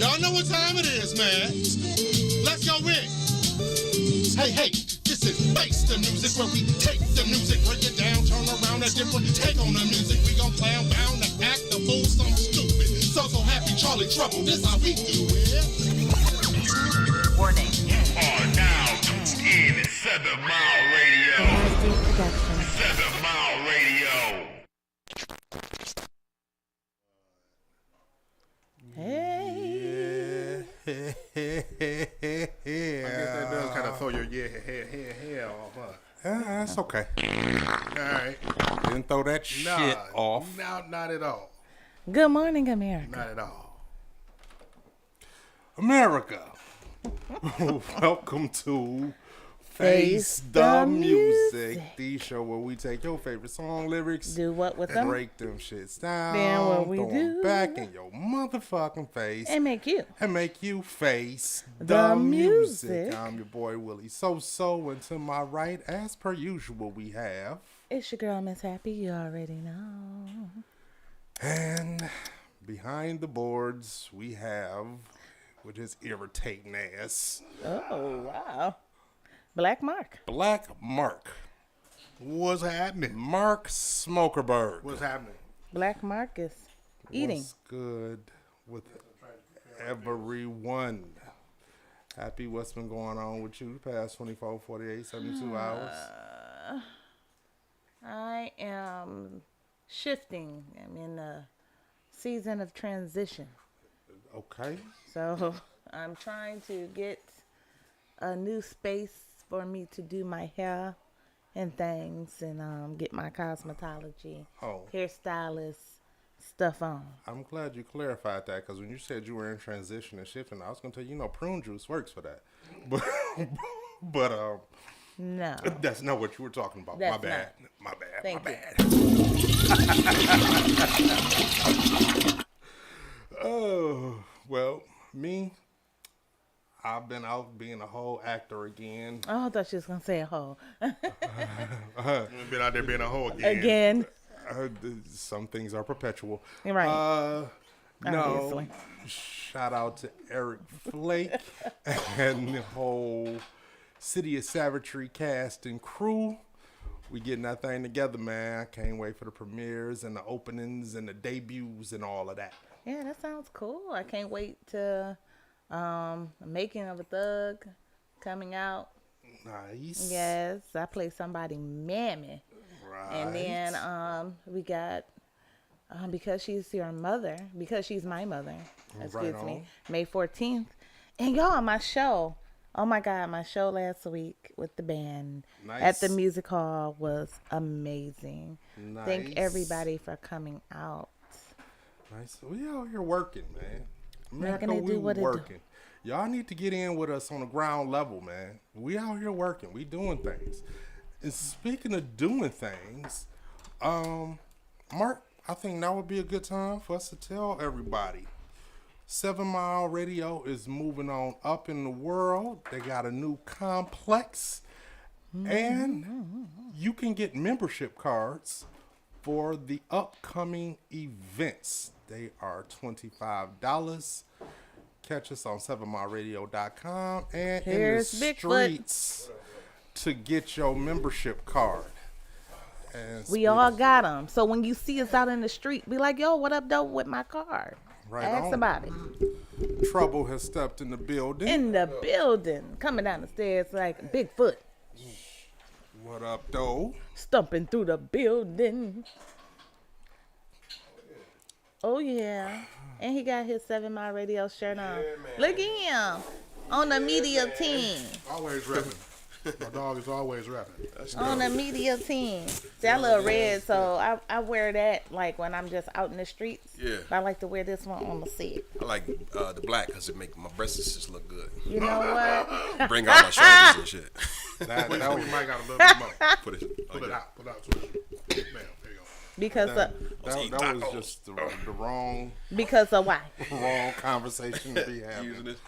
Y'all know what time it is, man. Let's go in. Hey, this is Face the Music, where we take the music, break it down, turn around, and different take on the music. We gon' clown, bound, and act the fool, some stupid. So happy, Charlie Trouble, this how we do it. Warning. You are now tuned in to 7 Mile Radio. 7 Mile Radio. Hey. I guess that does kind of throw your off, huh? That's okay. All right. Didn't throw that shit off. No, not at all. Good morning, America. Not at all. America. Welcome to Face Face the the Music, Music. the show where we take your favorite song lyrics, Do what with them? break them shits down, Then what we throw 'em do- back in your motherfucking face, And make you. and make you face The the music. music. I'm your boy Willie So, and to my right, as per usual, we have, It's your girl, Miss Happy. You already know. and behind the boards we have, with his irritating ass, Oh, wow. Black Mark. Black Mark. What's happening? Mark Smokerberg. What's happening? Black Mark is eating. What's good with everyone? Happy, what's been going on with you the past 24, 48, 72 hours? I am shifting. I'm in a season of transition. Okay. So I'm trying to get a new space for me to do my hair and things and get my cosmetology, hairstylist stuff on. I'm glad you clarified that, because when you said you were in transition and shifting, I was going to tell you, prune juice works for that. But No. that's not what you were talking about. That's My bad. not. My bad. Thank my you. bad. Oh, well, me, I've been out being a whole actor again. Oh, I thought she was going to say a hoe. You've been out there being a hoe again. Again. Some things are perpetual. Right. No. Obviously. Shout out to Eric Flake and the whole City of Savagery cast and crew. We getting that thing together, man. I can't wait for the premieres and the openings and the debuts and all of that. Yeah, that sounds cool. I can't wait to Making of a Thug coming out. Nice. Yes, I play somebody mammy. Right. And then we got because she's your mother, because she's my mother. Excuse Right me. on. May 14th. And y'all, my show. Oh my God, my show last week with the band at the Nice. music hall was amazing. Nice. Thank everybody for coming out. Nice. We out here working, man. Making America, it do we what it do. working. Y'all need to get in with us on the ground level, man. We out here working. We doing things. And speaking of doing things, Mark, I think now would be a good time for us to tell everybody. 7 Mile Radio is moving on up in the world. They got a new complex. And you can get membership cards for the upcoming events. They are $25. Catch us on 7mileradio.com and Here's in the Bigfoot. streets to get your membership card. And We all got them. So when you see us out in the street, be like, yo, what up, though, with my card? Right Ask on. about it. Trouble has stepped in the building. In the building. Coming down the stairs like Bigfoot. What up, though? Stumping through the building. Oh, yeah. And he got his 7 Mile Radio shirt on. Look at him. On the media team. Always rapping. My dog is always rapping. On the media team. See, I love red, so I wear that like when I'm just out in the streets. Yeah. But I like to wear this one on the set. I like the black because it make my breasts just look good. You know what? Bring out my shoulders and shit. That You was, might got a little bit more. Put it Pull like it that. out. Pull it out. Switch. Bam. There you go. Because that was just the wrong why? conversation to be having. Using it.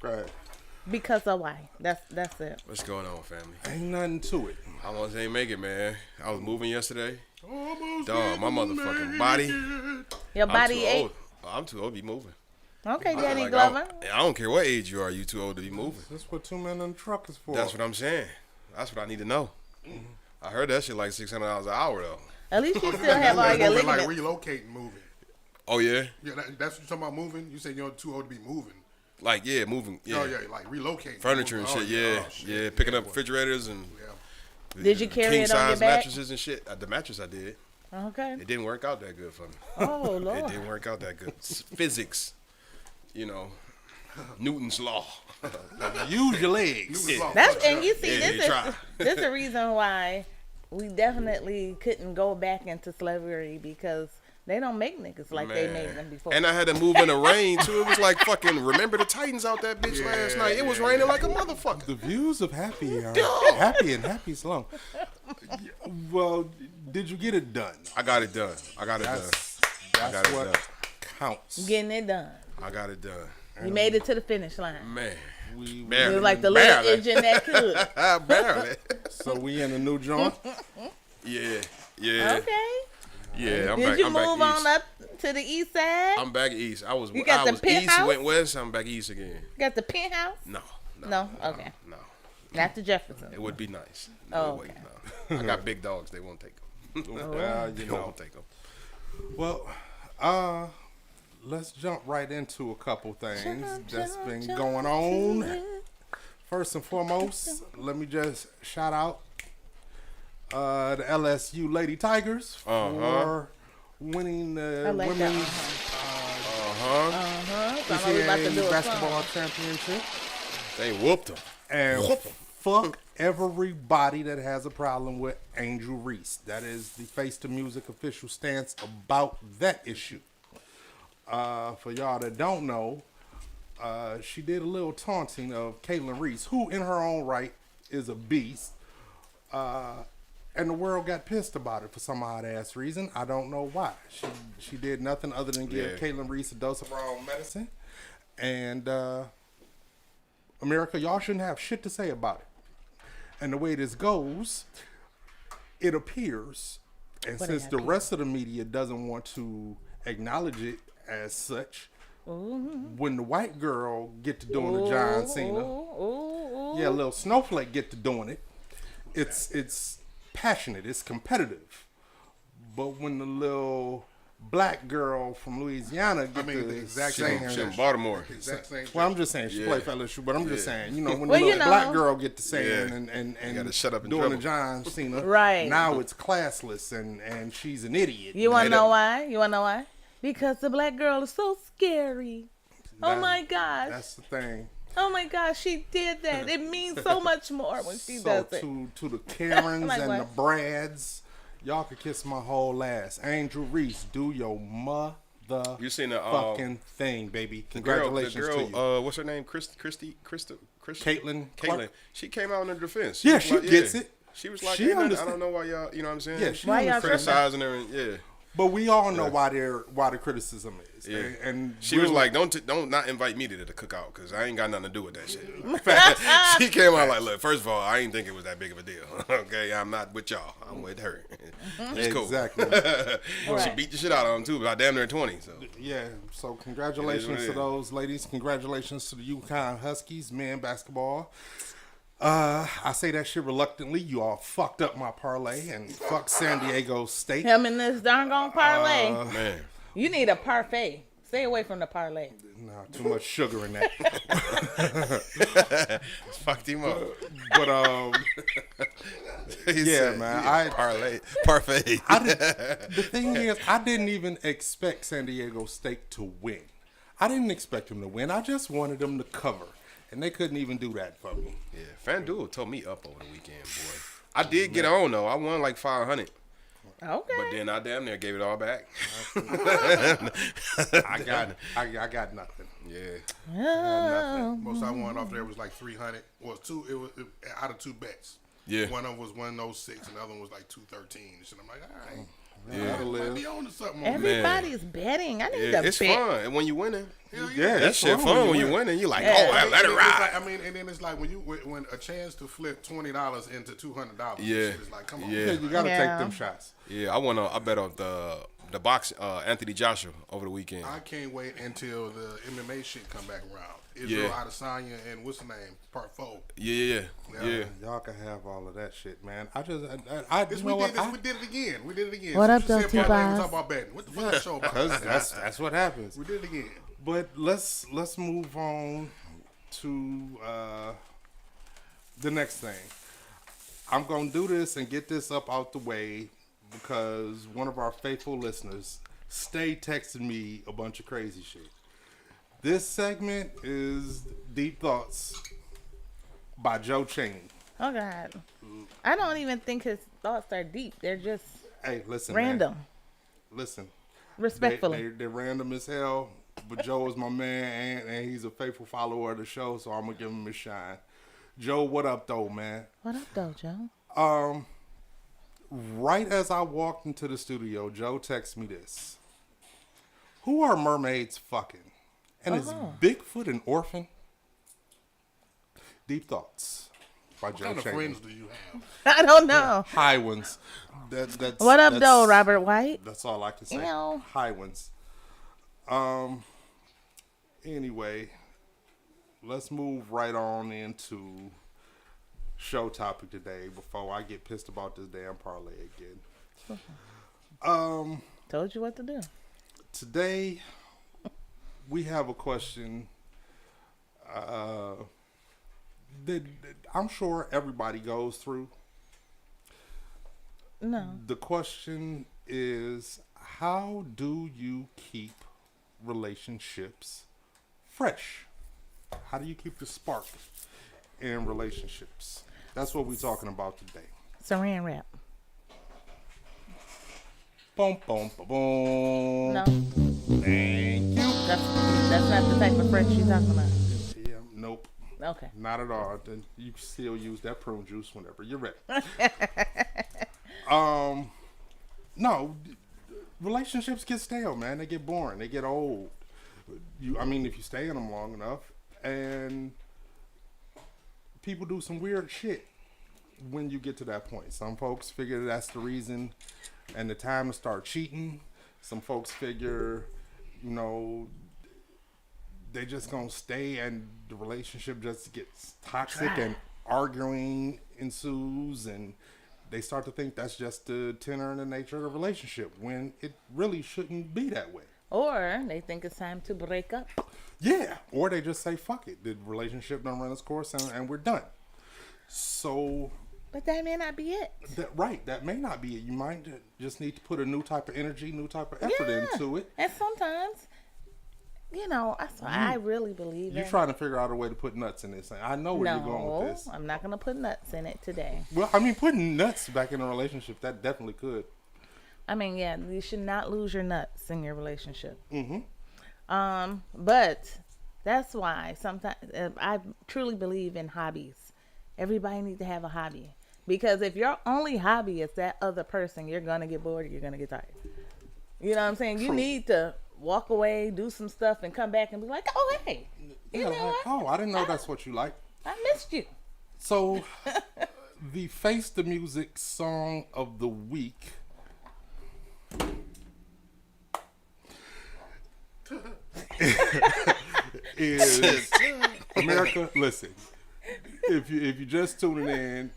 Right. Because of why? That's it. What's going on, family? Ain't nothing to it. I almost ain't make it, man. I was moving yesterday. Almost Dog, my didn't motherfucking make body. it. Your I'm body too ate. old. I'm too old to be moving. Okay, Danny Like, Glover. I don't care what age you are. You too old to be moving. That's what 2 Men in the Truck is for. That's what I'm saying. That's what I need to know. I heard that shit like $600 an hour though. At least you still have all your Moving, like ligaments. relocating, moving. Oh yeah, Yeah, that's what you're talking about moving. You said you're too old to be moving. like yeah, moving. Yeah, Oh yeah, like relocating. furniture and Moving. shit. Yeah, Oh, shit. yeah, picking up boy. refrigerators and Yeah. Did you carry king it on your size back? mattresses and shit. The mattress I did. Okay. It didn't work out that good for me. Oh, It Lord. didn't work out that good. Physics, you know, Newton's law. Use your legs. Moving along. That's and you see Yeah, this you is try. this is the reason why we definitely couldn't go back into slavery because they don't make niggas like they made them before. And I had to move in the rain too. It was like fucking remember the Titans out that bitch last night. It was raining like a motherfucker. The views of Happy are happy and happy slow. Well, did you get it done? I got it done. I got it done. That's got it what done. counts. Getting it done. I got it done. You made it to the finish line. Man. You Barely. were like the little Barely. engine that could. Barely. So we in a new joint. Yeah. Yeah. Okay. Yeah. I'm Did back. you I'm move back on east. up to the east side? I'm back east. I was You got the east, penthouse? went west. I'm back east again. Got the penthouse? No. No? Okay. No. Not the Jefferson. It would be nice. Oh, Wait, okay. no. I got big dogs. They won't take them. Well, you They know. won't take them. Well, let's jump right into a couple things that's been going on. First and foremost, let me just shout out the LSU Lady Tigers for winning the I like that. women's So I know we about to do NCAA a basketball song. championship. They whooped them. And fuck everybody that has a problem with Angel Reese. That is the Face to Music official stance about that issue. For y'all that don't know, she did a little taunting of Caitlin Reese, who in her own right is a beast. And the world got pissed about it for some odd ass reason. I don't know why. She did nothing other than give Caitlin Reese a dose of her own medicine. And America, y'all shouldn't have shit to say about it. And the way this goes, it appears, and since the rest of the media doesn't want to acknowledge it as such, when the white girl get to doing the John Cena, yeah, little snowflake get to doing it, it's passionate, it's competitive. But when the little black girl from Louisiana get the exact She same in shit. Baltimore. Exact same well, I'm shit. just saying she played for LSU, but I'm just saying, you know, when Well, the you little know. black girl get to saying Yeah. and gotta shut up and doing the trouble. John Cena, Right. now it's classless and she's an idiot. You want to They know don't- why? You want to know why? Because the black girl is so scary. Oh That- my gosh. That's the thing. Oh my gosh, she did that. It means so much more when she So does it. to the Karens Like and what? the Brads, y'all could kiss my whole ass. Angel Reese, do your mother You seen the fucking thing, baby. the Congratulations girl, to you. what's her name? Christy. Caitlin Caitlin. Clark? She came out in her defense. Yeah, was she gets it. She was like, She "Ain't nothing- I understand- don't know why y'all, you know what I'm saying? Yeah, she Why y'all criticizing her and yeah. But we all know why the criticism is. Yeah. And She was we'll- like, don't not invite me to the cookout because I ain't got nothing to do with that shit. She came out like, look, first of all, I ain't think it was that big of a deal. Okay, I'm not with y'all. I'm with her. It's cool. Exactly. She beat the shit out of him too, about damn near 20. So Yeah, so It is what congratulations it to is. those ladies. Congratulations to the UConn Huskies, men basketball. I say that shit reluctantly. You all fucked up my parlay and fuck San Diego State. Him in this darn gone parlay. man, You need a parfait. Stay away from the parlay. Nah, too much sugar in that. fucked him up. But He yeah, said, man. parfait. The thing is, I didn't even expect San Diego State to win. I didn't expect them to win. I just wanted them to cover, and they couldn't even do that for me. Yeah, FanDuel told me up over the weekend, boy. I did get on though. I won like 500, Okay. but then I damn near gave it all back. I got nothing. Yeah, Most I won off there was like 300. Well, out of two bets. Yeah. One of them was 106, and the other one was like 213. So I'm like, all right. yeah, I might be on to something. on Everybody's betting. I need yeah. to It's bet. fun, and when you winning, Hell Yeah, that it's shit fun when you winning. You like, Yeah. oh, I mean, let it it's ride. like, I mean, and then it's like when a chance to flip $20 into $200. Yeah. It's like, come on. Yeah. Yeah, you gotta Yeah. take them shots. Yeah, I bet on the the box Anthony Joshua over the weekend. I can't wait until the MMA shit come back around. Israel Adesanya and what's the name? Part 4. Yeah. Y'all can have all of that shit, man. I We did it again. We did it again. What up, Since you though, said part, T-Boz? we talk about betting. What the fuck is the show about? that's what happens. We did it again. But let's move on to the next thing. I'm gonna do this and get this up out the way because one of our faithful listeners stay texting me a bunch of crazy shit. This segment is Deep Thoughts by Joe Cheney. Oh God, I don't even think his thoughts are deep. They're just Hey, listen, random. man. Listen, Respectfully. they're random as hell. But Joe is my man, and he's a faithful follower of the show, so I'm gonna give him a shine. Joe, what up, though, man? What up, though, Joe? Right as I walked into the studio, Joe texted me this. Who are mermaids fucking? And is Bigfoot an orphan? Deep Thoughts by Joe What kind of Cheney. friends do you have? I don't know. High ones. That's What up, that's- though, Robert White? That's all I can say. Ew. High ones. Anyway, let's move right on into show topic today before I get pissed about this damn parlay again. Told you what to do. Today, we have a question that I'm sure everybody goes through. No. The question is, how do you keep relationships fresh? How do you keep the spark in relationships? That's what we're talking about today. Saran wrap. Boom, boom, boom, boom. No. Thank you. That's not the type of fresh you're talking about. Yeah, nope. Okay. Not at all. Then you can still use that prune juice whenever you're ready. No, relationships get stale, man. They get boring. They get old. If you stay in them long enough, and people do some weird shit when you get to that point. Some folks figure that's the reason and the time to start cheating. Some folks figure, they just gonna stay and the relationship just gets toxic and arguing ensues, and they start to think that's just the tenor and the nature of the relationship when it really shouldn't be that way. Or they think it's time to break up. Yeah, or they just say, fuck it, the relationship done run its course and we're done. So, But that may not be it. that may not be it. You might just need to put a new type of energy, new type of effort into it. And sometimes, that's why I really believe You're trying to figure out a way to put nuts in this thing. I know where you're going with this. I'm not going to put nuts in it today. Well, putting nuts back in a relationship, that definitely could. You should not lose your nuts in your relationship. Mm-hmm. But that's why sometimes I truly believe in hobbies. Everybody needs to have a hobby. Because if your only hobby is that other person, you're going to get bored or you're going to get tired. You know what I'm saying? You need to walk away, do some stuff, and come back and be like, oh, hey. I didn't know that's what you like. I missed you. So, the Face the Music song of the week is America. Listen, if you just tuning in,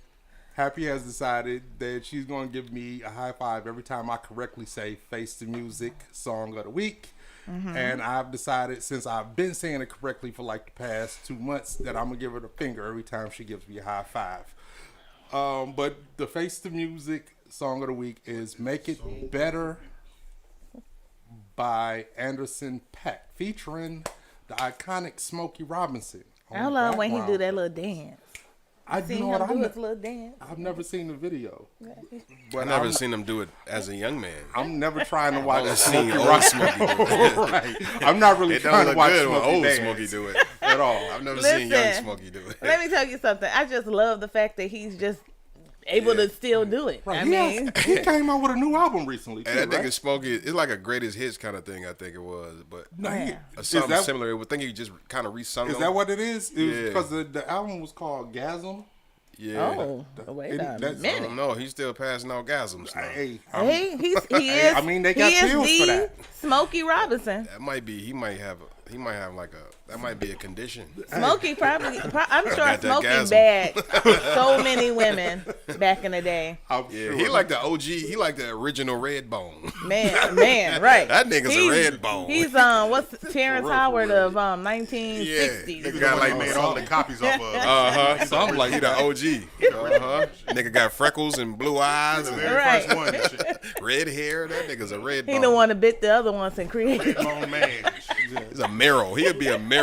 Happy has decided that she's going to give me a high five every time I correctly say Face the Music song of the week. Mm-hmm. And I've decided, since I've been saying it correctly for like the past 2 months, that I'm going to give her the finger every time she gives me a high five. But the Face the Music song of the week is Make It Better by Anderson .Paak, featuring the iconic Smokey Robinson. I love when he do that little dance. I've His little dance. never seen the video. But I've never seen him do it as a young man. I'm never trying to watch I've Smokey seen old Robinson. Smokey do it. Right. I'm not really It don't trying to look watch good when Smokey old dance Smokey do it. at all. I've never seen young Listen, Smokey do it. Let me tell you something. I just love the fact that he's just able to still do it. Right. I mean, he came out with a new album recently, too, And I think right? Smokey, it's like a greatest hits kind of thing, I think it was. But No, Yeah. something similar. I think he just kind of resung Is them. that what it is? It was Yeah. because the album was called Gasm. Yeah. Oh, wait a I minute. don't know. He's still passing orgasms now. Hey, He is. I mean, they got he is pills the for that. Smokey Robinson. That might be. He might have like a. That might be a condition. Smokey probably. I'm sure Got that Smokey gasm. bagged so many women back in the day. I'm Yeah, sure. he like the OG. He like the original Redbone. Man, right. That nigga's a Redbone. He's what's Terrence Howard of 1960s. Yeah. Nigga got like made all the copies off of. Something like he the OG. Nigga got freckles and blue eyes and Right. First one. and shit. red hair. That nigga's a Redbone. He the one to bit the other ones and create. Grown man. He's a Merrill. He'd be a Merrill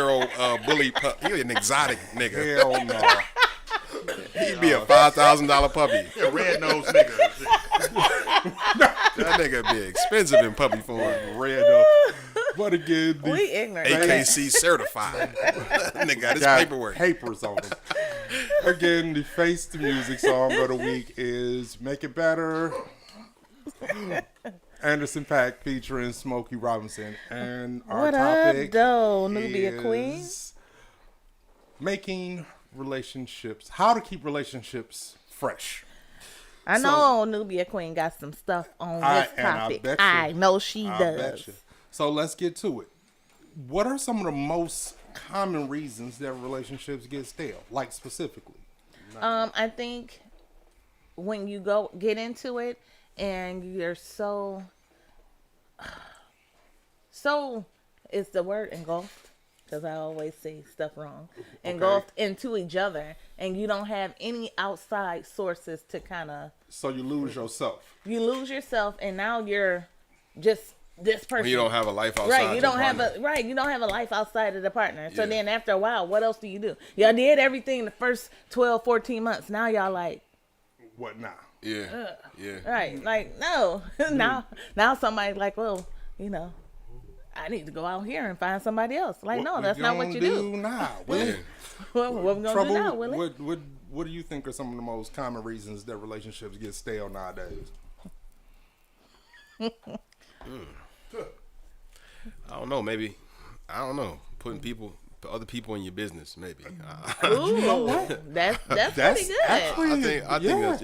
bully pup. He'd an exotic nigga. Hell no. He'd be a $5,000 puppy. Yeah, red nose nigga. That nigga be expensive in puppy form. Red. But again, the We ignorant. AKC certified. Nigga got his got paperwork. papers on them. Again, the Face the Music song of the week is "Make It Better." Anderson .Paak featuring Smokey Robinson, and our What up, topic though, Nubia Queen? is making relationships. How to keep relationships fresh. I know Nubia Queen got some stuff on this topic. I know she does. Bet you. So let's get to it. What are some of the most common reasons that relationships get stale? Like specifically. I think when you get into it and you're so is the word engulfed, because I always say stuff wrong. Engulfed into each other, and you don't have any outside sources to kind of. So you lose yourself. You lose yourself, and now you're just this person. When you don't have a life outside. Right, you don't have partner. you don't have a life outside of the partner. So Yeah. then after a while, what else do you do? Y'all did everything the first 12, 14 months. Now y'all like, What now? Yeah. Yeah. right, like no. now somebody's like, well, I need to go out here and find somebody else. Like, no, that's not what you do. Now? Yeah. Well, what we gonna do now, Willie? What do you think are some of the most common reasons that relationships get stale nowadays? I don't know. Maybe. I don't know. Putting other people in your business, maybe. Ooh, that's pretty good. Actually, I think that's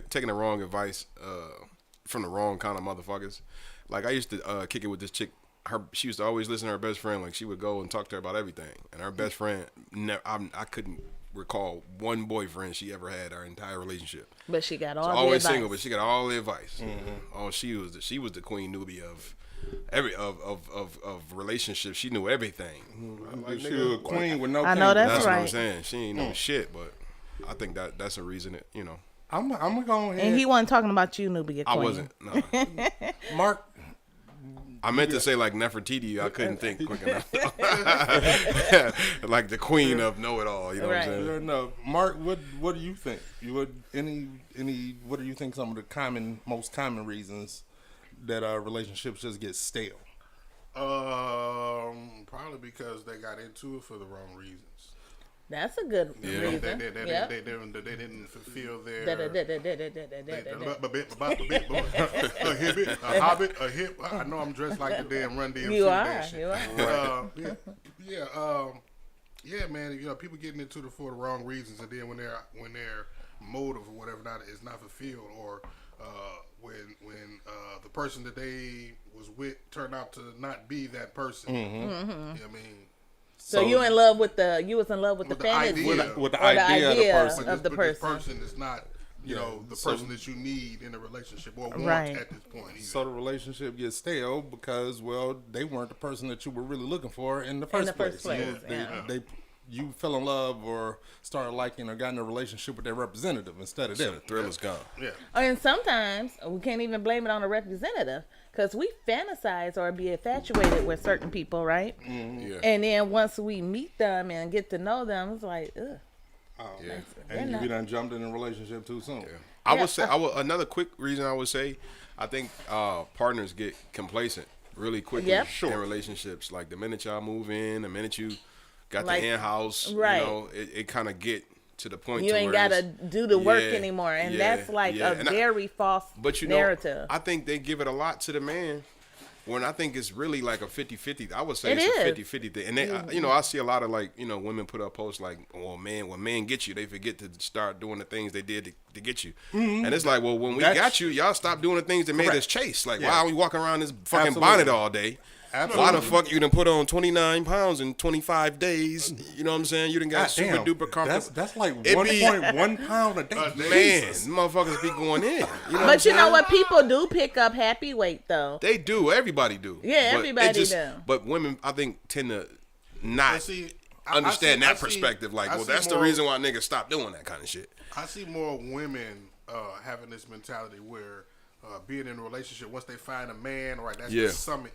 taking the wrong advice from the wrong kind of motherfuckers. Like, I used to kick it with this chick. She used to always listen to her best friend. Like, she would go and talk to her about everything. And her best friend, I couldn't recall one boyfriend she ever had her entire relationship. But she got all the Always advice. single, but she got all the advice. Oh, she was the queen newbie of relationships. She knew everything. Like, she nigga, was a queen with no. I know kingdom. that's what I'm right. saying. She ain't know shit, but I think that's a reason that I'm gonna go ahead. And he wasn't talking about you, Nubia I Queen. wasn't. No. Mark. I meant to say like Nefertiti. I couldn't think quick enough. Like the queen of know-it-all. You know what I'm saying? No, Mark. What do you think? What do you think some of the most common reasons that relationships just get stale? Probably because they got into it for the wrong reasons. That's a good reason. They didn't fulfill their a hobbit, a hip. I know I'm dressed like the damn Run DMC. You are. Yeah, man. People getting into it for the wrong reasons, and then when their motive or whatever is not fulfilled, or when the person that they was with turned out to not be that person. You know what I mean? So you was in love with the fantasy, with the idea of the person. This person is not, the person that you need in a relationship or want at this point. Either. So the relationship gets stale because, they weren't the person that you were really looking for in the first place. You fell in love or started liking or got in a relationship with their representative instead of them. The thrill is gone. Yeah. And sometimes we can't even blame it on the representative, because we fantasize or be infatuated with certain people, right? Yeah. And then once we meet them and get to know them, it's like, ugh. Yeah. And you done jumped in a relationship too soon. Yeah. I would say another quick reason I would say, I think partners get complacent really quickly in relationships. Like the minute y'all move in, the minute you got the in-house, right. It kind of get to the point you to ain't where gotta do the work anymore, and that's like a very false narrative. I think they give it a lot to the man When I think it's really like a 50-50. I would say It it's is. a 50-50 thing. And they, I see a lot of like, women put up posts like, well, man, when men get you, they forget to start doing the things they did to get you. Mm-hmm. And it's like, well, when we got you, y'all stopped doing the things that made us chase. Like, why are we walking around this fucking bonnet all day? Absolutely. Why the fuck you done put on 29 pounds in 25 days? You know what I'm saying? You done got super duper comfortable. That's like 1.1 pound a day. Man, motherfuckers be going in. But you know what? People do pick up happy weight, though. They do. Everybody do. Yeah, everybody do. But women, I think, tend to not understand that perspective. Like, well, that's the reason why niggas stop doing that kind of shit. I see more women having this mentality where being in a relationship, once they find a man, right, that's the summit